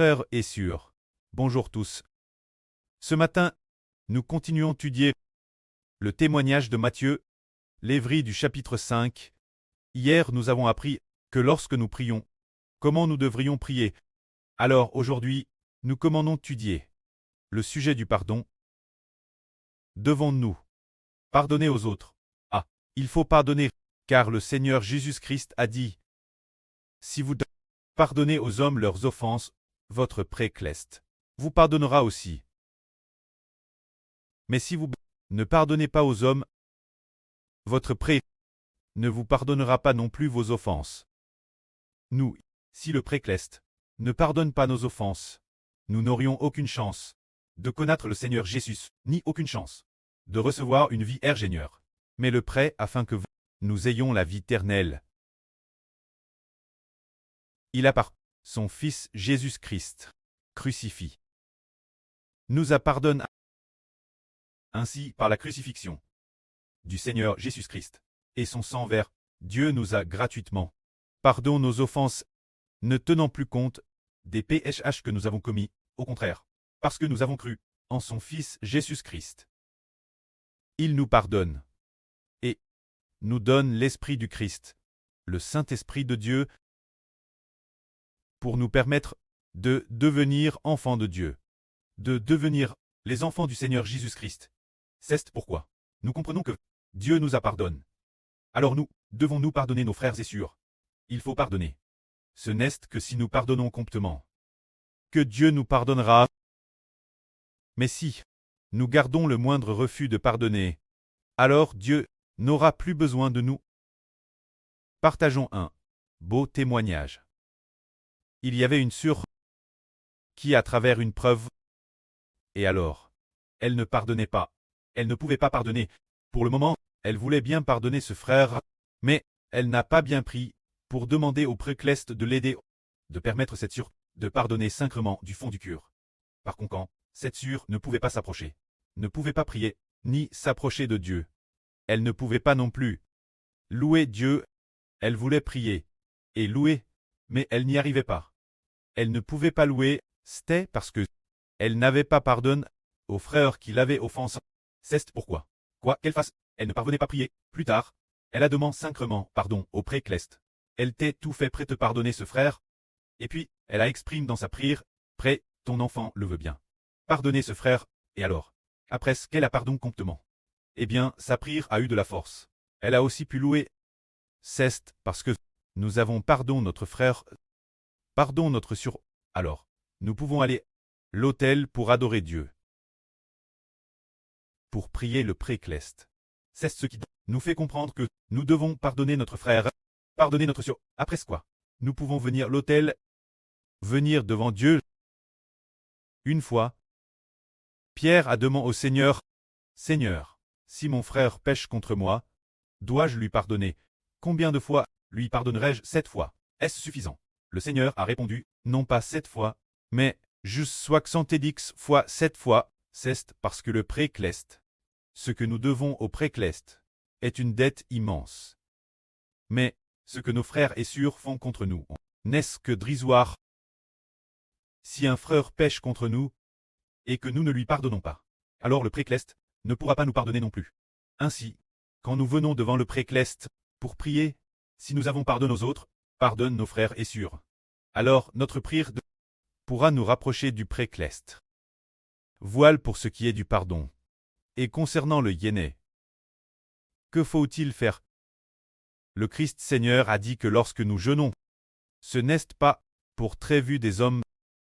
Frères et sœurs, bonjour tous. Ce matin, nous continuons d'étudier le témoignage de Matthieu, l'évêque du chapitre 5. Hier, nous avons appris que lorsque nous prions, comment nous devrions prier. Alors aujourd'hui, nous commençons d'étudier le sujet du pardon. Devons-nous pardonner aux autres? Ah, il faut pardonner, car le Seigneur Jésus-Christ a dit « Si vous pardonnez aux hommes leurs offenses, votre Prêcleste vous pardonnera aussi. Mais si vous ne pardonnez pas aux hommes, votre Prêt ne vous pardonnera pas non plus vos offenses. » Nous, si le Prêcleste ne pardonne pas nos offenses, nous n'aurions aucune chance de connaître le Seigneur Jésus, ni aucune chance de recevoir une vie ingénieure. Mais le prêt afin que nous ayons la vie éternelle. Il a par son Fils Jésus-Christ, crucifié, nous a pardonné ainsi par la crucifixion du Seigneur Jésus-Christ et son sang vers Dieu nous a gratuitement pardonné nos offenses, ne tenant plus compte des péchés que nous avons commis, au contraire, parce que nous avons cru en son Fils Jésus-Christ. Il nous pardonne et nous donne l'Esprit du Christ, le Saint-Esprit de Dieu, pour nous permettre de devenir enfants de Dieu, de devenir les enfants du Seigneur Jésus-Christ. C'est pourquoi nous comprenons que Dieu nous a pardonné. Alors nous devons pardonner nos frères et sœurs. Il faut pardonner. Ce n'est que si nous pardonnons promptement que Dieu nous pardonnera. Mais si nous gardons le moindre refus de pardonner, alors Dieu n'aura plus besoin de nous. Partageons un beau témoignage. Il y avait une sœur qui, à travers une preuve, et alors, elle ne pardonnait pas. Elle ne pouvait pas pardonner. Pour le moment, elle voulait bien pardonner ce frère, mais elle n'a pas bien pris pour demander au Prêcleste de l'aider, de permettre cette sœur de pardonner sincèrement du fond du cœur. Par conséquent, cette sœur ne pouvait pas s'approcher, ne pouvait pas prier, ni s'approcher de Dieu. Elle ne pouvait pas non plus louer Dieu. Elle voulait prier et louer, mais elle n'y arrivait pas. Elle ne pouvait pas louer, c'était parce que elle n'avait pas pardonné aux frères qui l'avaient offensé. C'est pourquoi, quoi qu'elle fasse, elle ne parvenait pas à prier. Plus tard, elle a demandé sincèrement pardon au Prêcleste. Elle était tout fait prête à pardonner ce frère, et puis elle a exprimé dans sa prière, prêt, ton enfant le veut bien. Pardonner ce frère, et alors, après ce qu'elle a pardonné promptement, eh bien, sa prière a eu de la force. Elle a aussi pu louer. C'est parce que nous avons pardonné notre frère, pardon notre sœur. Alors, nous pouvons aller à l'autel pour adorer Dieu, pour prier le Prêcleste. C'est ce qui nous fait comprendre que nous devons pardonner notre frère, pardonner notre sœur. Après quoi, nous pouvons venir à l'autel, venir devant Dieu. Une fois, Pierre a demandé au Seigneur, « Seigneur, si mon frère pêche contre moi, dois-je lui pardonner? Combien de fois lui pardonnerai-je? 7 fois. Est-ce suffisant? » Le Seigneur a répondu, « Non pas 7 fois, mais juste 70 fois 7 fois. » C'est parce que le Prêcleste, ce que nous devons au Prêcleste, est une dette immense. Mais ce que nos frères et sœurs font contre nous, n'est-ce que dérisoire? Si un frère pêche contre nous, et que nous ne lui pardonnons pas, alors le Prêcleste ne pourra pas nous pardonner non plus. Ainsi, quand nous venons devant le Prêcleste pour prier, si nous avons pardonné aux autres, pardonne nos frères et sœurs. Alors notre prière pourra nous rapprocher du Prêcleste. Voilà pour ce qui est du pardon. Et concernant le yéné, que faut-il faire? Le Christ Seigneur a dit que lorsque nous jeûnons, ce n'est pas pour très vue des hommes,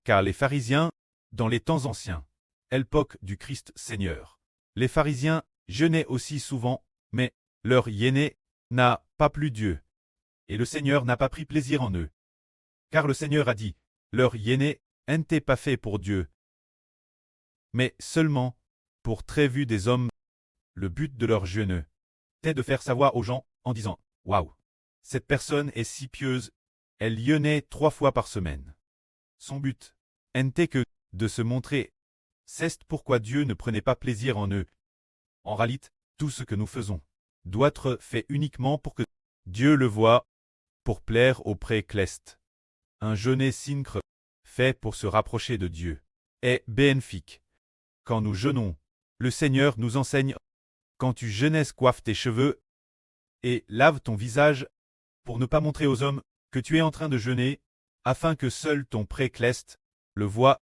car les pharisiens, dans les temps anciens, l'époque du Christ Seigneur, les pharisiens jeûnaient aussi souvent, mais leur yéné n'a pas plu Dieu, et le Seigneur n'a pas pris plaisir en eux. Car le Seigneur a dit, leur yéné n'était pas fait pour Dieu, mais seulement pour très vue des hommes. Le but de leur jeûne était de faire savoir aux gens en disant « Waouh, cette personne est si pieuse, elle jeûnait 3 fois par semaine. » Son but n'était que de se montrer. C'est pourquoi Dieu ne prenait pas plaisir en eux. En réalité, tout ce que nous faisons doit être fait uniquement pour que Dieu le voie, pour plaire au Prêcleste. Un jeûne sincre fait pour se rapprocher de Dieu, est bénéfique. Quand nous jeûnons, le Seigneur nous enseigne, quand tu jeûnes, coiffe tes cheveux et lave ton visage, pour ne pas montrer aux hommes que tu es en train de jeûner, afin que seul ton pré céleste le voie.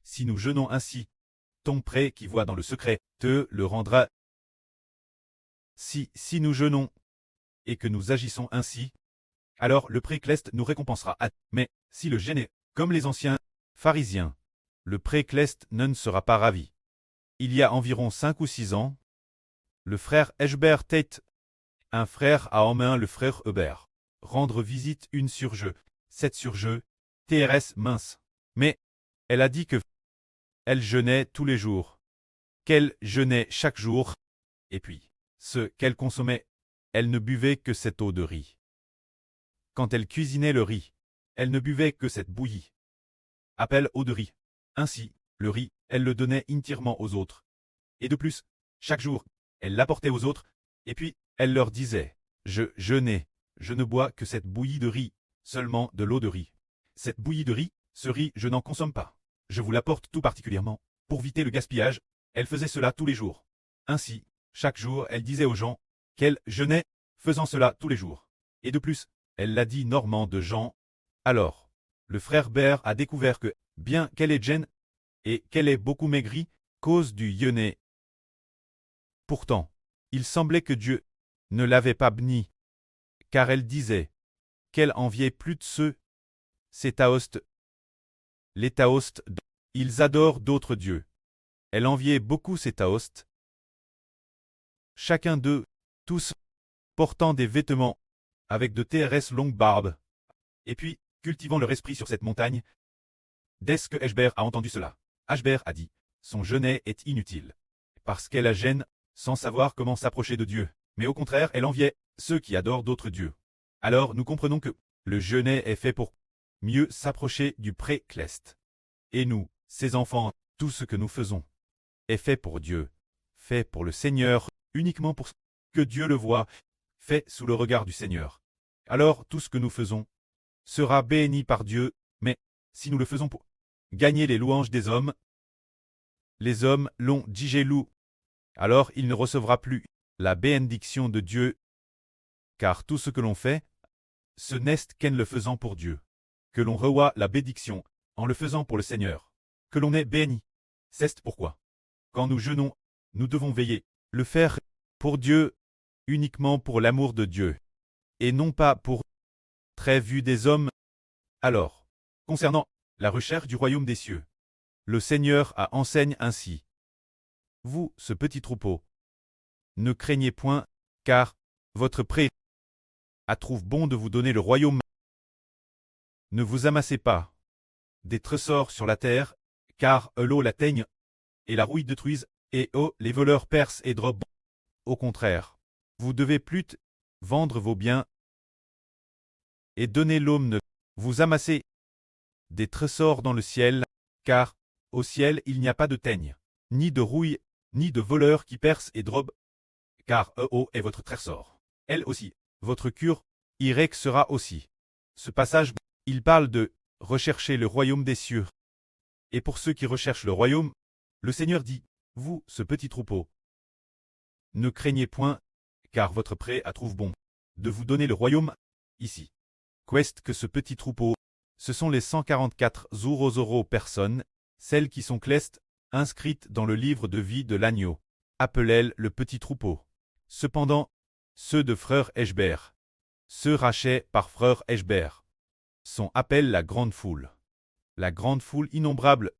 Si nous jeûnons ainsi, ton pré qui voit dans le secret te le rendra. Si nous jeûnons et que nous agissons ainsi, alors le pré céleste nous récompensera. Mais si le jeûne est comme les anciens pharisiens, le pré céleste ne sera pas ravi. Il y a environ 5 ou 6 ans, le frère Eshbert Tate, un frère a emmené le frère Hubert rendre visite une surjeu, cette surjeu, TRS mince. Mais elle a dit que elle jeûnait tous les jours, qu'elle jeûnait chaque jour, et puis, ce qu'elle consommait, elle ne buvait que cette eau de riz. Quand elle cuisinait le riz, elle ne buvait que cette bouillie. Appelle eau de riz. Ainsi, le riz, elle le donnait entièrement aux autres. Et de plus, chaque jour, elle l'apportait aux autres, et puis, elle leur disait, je jeûnais, je ne bois que cette bouillie de riz, seulement de l'eau de riz. Cette bouillie de riz, ce riz, je n'en consomme pas. Je vous l'apporte tout particulièrement, pour éviter le gaspillage. Elle faisait cela tous les jours. Ainsi, chaque jour, elle disait aux gens qu'elle jeûnait, faisant cela tous les jours. Et de plus, elle l'a dit Normand de Jean. Alors, le frère Bert a découvert que, bien qu'elle est jeune, et qu'elle est beaucoup maigrie, cause du jeûne. Pourtant, il semblait que Dieu ne l'avait pas bénie, car elle disait qu'elle enviait plus de ceux, ces taoïstes. Les taoïstes, ils adorent d'autres dieux. Elle enviait beaucoup ces taoïstes. Chacun d'eux, tous, portant des vêtements, avec de TRS longues barbes, et puis, cultivant leur esprit sur cette montagne. Dès que Eshbert a entendu cela, Eshbert a dit, son jeûne est inutile, parce qu'elle a gêne, sans savoir comment s'approcher de Dieu, mais au contraire, elle enviait ceux qui adorent d'autres dieux. Alors nous comprenons que le jeûne est fait pour mieux s'approcher du pré céleste. Et nous, ses enfants, tout ce que nous faisons est fait pour Dieu, fait pour le Seigneur, uniquement pour que Dieu le voie, fait sous le regard du Seigneur. Alors tout ce que nous faisons sera béni par Dieu, mais si nous le faisons pour gagner les louanges des hommes, les hommes l'ont digélou, alors il ne recevra plus la bénédiction de Dieu, car tout ce que l'on fait, ce n'est qu'en le faisant pour Dieu, que l'on reçoit la bénédiction, en le faisant pour le Seigneur, que l'on est béni. C'est pourquoi, quand nous jeûnons, nous devons veiller, le faire pour Dieu, uniquement pour l'amour de Dieu, et non pas pour très vue des hommes. Alors, concernant la recherche du royaume des cieux, le Seigneur a enseigne ainsi. Vous, ce petit troupeau, ne craignez point, car votre pré trouve bon de vous donner le royaume. Ne vous amassez pas des trésors sur la terre, car l'eau l'atteigne, et la rouille détruise, et les voleurs percent et drobent. Au contraire, vous devez plutôt vendre vos biens et donner l'aumône. Vous amassez des trésors dans le ciel, car au ciel il n'y a pas de teigne, ni de rouille, ni de voleurs qui percent et drobent, car est votre trésor. Elle aussi, votre cure, Irek sera aussi. Ce passage, il parle de rechercher le royaume des cieux. Et pour ceux qui recherchent le royaume, le Seigneur dit, vous, ce petit troupeau, ne craignez point, car votre pré trouve bon de vous donner le royaume, ici. Qu'est-ce que ce petit troupeau? Ce sont les 144 euros personnes, celles qui sont clestes, inscrites dans le livre de vie de l'agneau. Appelez le petit troupeau. Cependant, ceux de frère Eshbert, ceux rachetés par frère Eshbert, sont appelés la grande foule. La grande foule innombrable.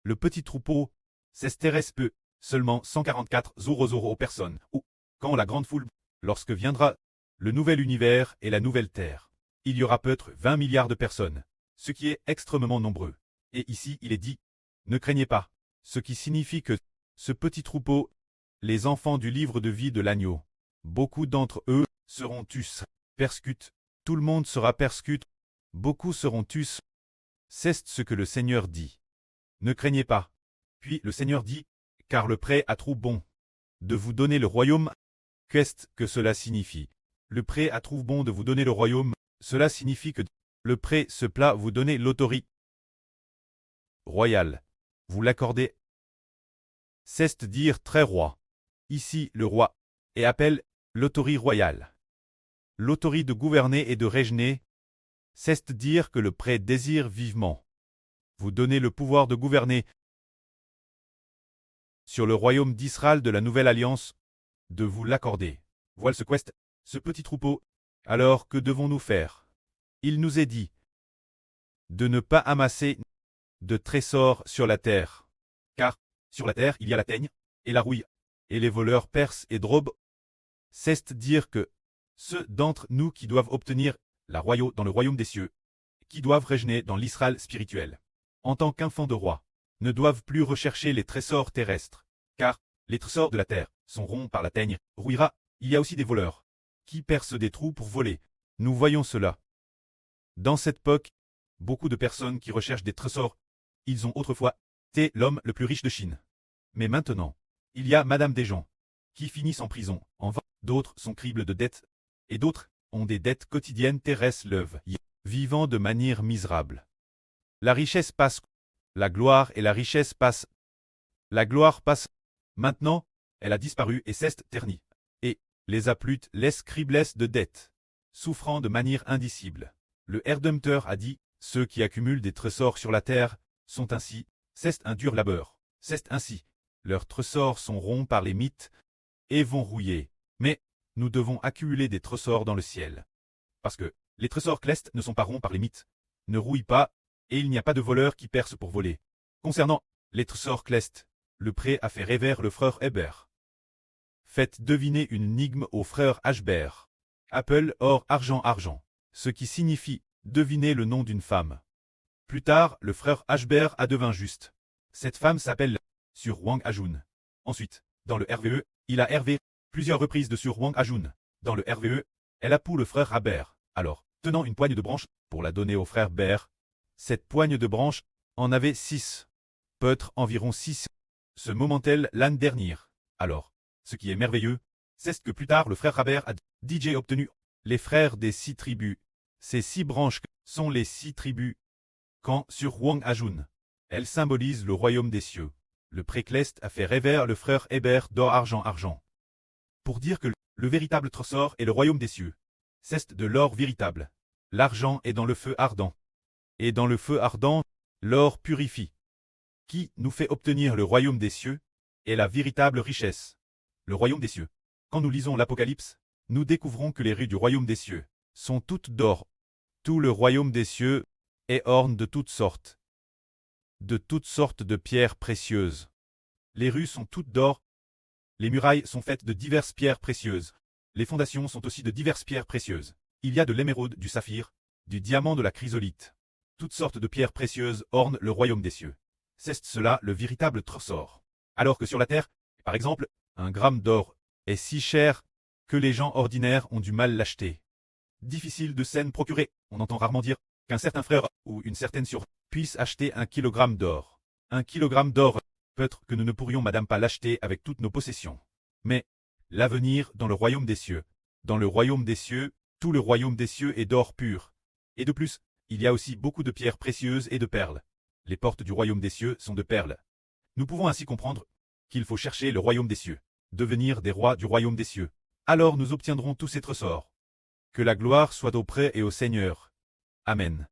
Le petit troupeau, c'est peu, seulement 144 euros personnes, ou, quand la grande foule, lorsque viendra le nouvel univers et la nouvelle terre, il y aura peut-être 20 milliards de personnes, ce qui est extrêmement nombreux. Et ici il est dit, ne craignez pas, ce qui signifie que ce petit troupeau, les enfants du livre de vie de l'agneau, beaucoup d'entre eux seront tous persécutés, tout le monde sera persécuté, beaucoup seront tous. C'est ce que le Seigneur dit. Ne craignez pas. Puis le Seigneur dit, car le pré trouve bon de vous donner le royaume. Qu'est-ce que cela signifie? Le pré trouve bon de vous donner le royaume. Cela signifie que le pré se plaît vous donner l'autorité royal. Vous l'accordez. C'est-à-dire très roi. Ici, le roi, et appelle l'autorité royale. L'autorité de gouverner et de régner, c'est-à-dire que le prêtre désire vivement. Vous donnez le pouvoir de gouverner sur le royaume d'Israël de la nouvelle alliance, de vous l'accorder. Voilà ce petit troupeau. Alors que devons-nous faire? Il nous est dit de ne pas amasser de trésors sur la terre, car sur la terre il y a la teigne et la rouille, et les voleurs percent et drobent. C'est-à-dire que ceux d'entre nous qui doivent obtenir la royauté dans le royaume des cieux, qui doivent régner dans l'Israël spirituel, en tant qu'enfants de roi, ne doivent plus rechercher les trésors terrestres, car les trésors de la terre sont ronds par la teigne, rouillera. Il y a aussi des voleurs qui percent des trous pour voler. Nous voyons cela. Dans cette époque, beaucoup de personnes qui recherchent des trésors, ils ont autrefois été l'homme le plus riche de Chine. Mais maintenant, il y a Madame des gens qui finissent en prison, en vain. D'autres sont cribles de dettes, et d'autres ont des dettes quotidiennes terrestres vivant de manière misérable. La richesse passe, la gloire et la richesse passent. La gloire passe. Maintenant, elle a disparu et s'est ternie. Et les aplutes laissent criblesse de dettes, souffrant de manière indicible. Le Rédempteur a dit, ceux qui accumulent des trésors sur la terre sont ainsi, c'est un dur labeur, c'est ainsi. Leurs trésors sont ronds par les mythes et vont rouiller. Mais nous devons accumuler des trésors dans le ciel. Parce que les trésors clestes ne sont pas ronds par les mythes, ne rouillent pas, et il n'y a pas de voleurs qui percent pour voler. Concernant les trésors clestes, le prêtre a fait rêver le frère Hébert. Faites deviner une énigme au frère Hébert. Appel or argent argent, ce qui signifie deviner le nom d'une femme. Plus tard, le frère Hébert a devint juste. Cette femme s'appelle Sur Wang Ajun. Ensuite, dans le RVE, il a hervé plusieurs reprises de Sur Wang Ajun. Dans le RVE, elle a pour le frère Hébert. Alors, tenant une poigne de branches pour la donner au frère Hébert, cette poigne de branches en avait 6. Peut-être environ 6. Ce moment-elle l'année dernière. Alors, ce qui est merveilleux, c'est que plus tard le frère Hébert a DJ obtenu les frères des 6 tribus. Ces 6 branches sont les 6 tribus. Quand sur Wang Ajun, elles symbolisent le royaume des cieux. Le précleste a fait rêver le frère Hébert d'or argent argent. Pour dire que le véritable trésor est le royaume des cieux. C'est de l'or véritable. L'argent est dans le feu ardent. Et dans le feu ardent, l'or purifie. Qui nous fait obtenir le royaume des cieux est la véritable richesse. Le royaume des cieux. Quand nous lisons l'Apocalypse, nous découvrons que les rues du royaume des cieux sont toutes d'or. Tout le royaume des cieux est orne de toutes sortes de pierres précieuses. Les rues sont toutes d'or. Les murailles sont faites de diverses pierres précieuses. Les fondations sont aussi de diverses pierres précieuses. Il y a de l'émeraude, du saphir, du diamant, de la chrysolite. Toutes sortes de pierres précieuses ornent le royaume des cieux. C'est cela le véritable trésor. Alors que sur la terre, par exemple, un gramme d'or est si cher que les gens ordinaires ont du mal l'acheter. Difficile de s'en procurer. On entend rarement dire qu'un certain frère ou une certaine sœur puisse acheter 1 kilogramme d'or. 1 kilogramme d'or, peut-être que nous ne pourrions madame pas l'acheter avec toutes nos possessions. Mais l'avenir dans le royaume des cieux. Dans le royaume des cieux, tout le royaume des cieux est d'or pur. Et de plus, il y a aussi beaucoup de pierres précieuses et de perles. Les portes du royaume des cieux sont de perles. Nous pouvons ainsi comprendre qu'il faut chercher le royaume des cieux, devenir des rois du royaume des cieux. Alors nous obtiendrons tous ces trésors. Que la gloire soit au prêtre et au Seigneur. Amen.